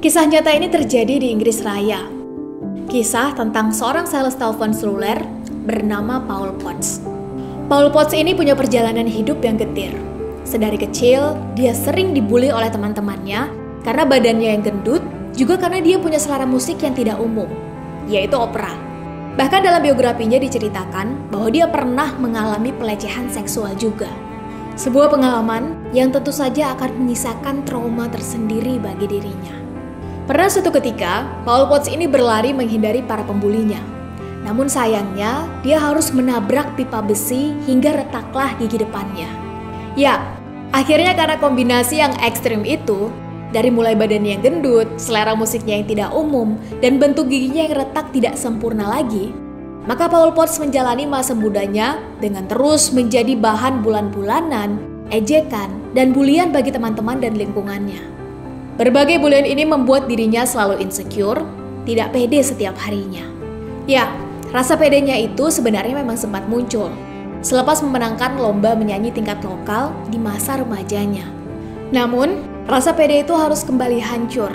Kisah nyata ini terjadi di Inggris Raya. Kisah tentang seorang sales telepon seluler bernama Paul Potts. Paul Potts ini punya perjalanan hidup yang getir. Sedari kecil, dia sering dibully oleh teman-temannya karena badannya yang gendut, juga karena dia punya selera musik yang tidak umum, yaitu opera. Bahkan dalam biografinya diceritakan bahwa dia pernah mengalami pelecehan seksual juga. Sebuah pengalaman yang tentu saja akan menyisakan trauma tersendiri bagi dirinya. Pernah suatu ketika, Paul Potts ini berlari menghindari para pembulinya. Namun sayangnya, dia harus menabrak pipa besi hingga retaklah gigi depannya. Ya, akhirnya karena kombinasi yang ekstrim itu, dari mulai badannya yang gendut, selera musiknya yang tidak umum, dan bentuk giginya yang retak tidak sempurna lagi, maka Paul Potts menjalani masa mudanya dengan terus menjadi bahan bulan-bulanan, ejekan, dan bulian bagi teman-teman dan lingkungannya. Berbagai bulian ini membuat dirinya selalu insecure, tidak pede setiap harinya. Ya, rasa pedenya itu sebenarnya memang sempat muncul selepas memenangkan lomba menyanyi tingkat lokal di masa remajanya. Namun, rasa pede itu harus kembali hancur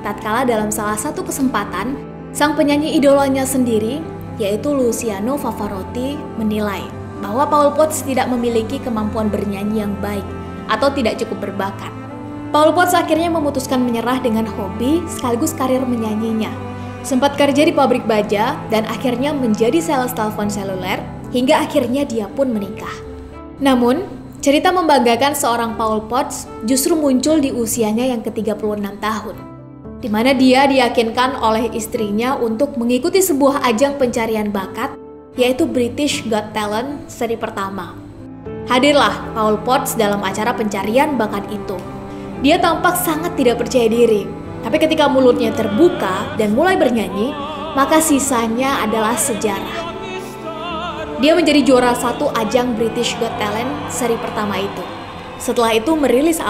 tatkala dalam salah satu kesempatan, sang penyanyi idolanya sendiri, yaitu Luciano Pavarotti, menilai bahwa Paul Potts tidak memiliki kemampuan bernyanyi yang baik atau tidak cukup berbakat. Paul Potts akhirnya memutuskan menyerah dengan hobi sekaligus karir menyanyinya. Sempat kerja di pabrik baja dan akhirnya menjadi sales telepon seluler hingga akhirnya dia pun menikah. Namun, cerita membanggakan seorang Paul Potts justru muncul di usianya yang ke-36 tahun, di mana dia diyakinkan oleh istrinya untuk mengikuti sebuah ajang pencarian bakat, yaitu British Got Talent seri pertama. Hadirlah Paul Potts dalam acara pencarian bakat itu. Dia tampak sangat tidak percaya diri, tapi ketika mulutnya terbuka dan mulai bernyanyi, maka sisanya adalah sejarah. Dia menjadi juara satu ajang British Got Talent seri pertama itu. Setelah itu merilis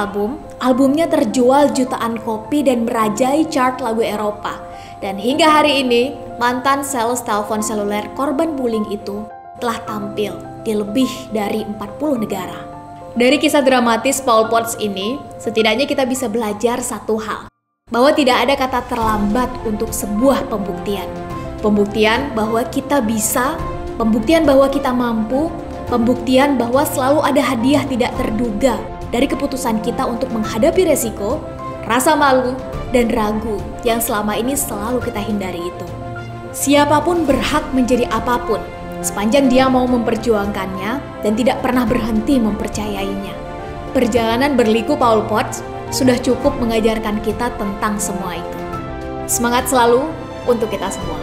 albumnya terjual jutaan kopi dan merajai chart lagu Eropa. Dan hingga hari ini, mantan sales telepon seluler korban bullying itu telah tampil di lebih dari 40 negara. Dari kisah dramatis Paul Potts ini, setidaknya kita bisa belajar satu hal, bahwa tidak ada kata terlambat untuk sebuah pembuktian. Pembuktian bahwa kita bisa, pembuktian bahwa kita mampu, pembuktian bahwa selalu ada hadiah tidak terduga dari keputusan kita untuk menghadapi resiko, rasa malu, dan ragu yang selama ini selalu kita hindari itu. Siapapun berhak menjadi apapun, sepanjang dia mau memperjuangkannya dan tidak pernah berhenti mempercayainya. Perjalanan berliku Paul Potts sudah cukup mengajarkan kita tentang semua itu. Semangat selalu untuk kita semua.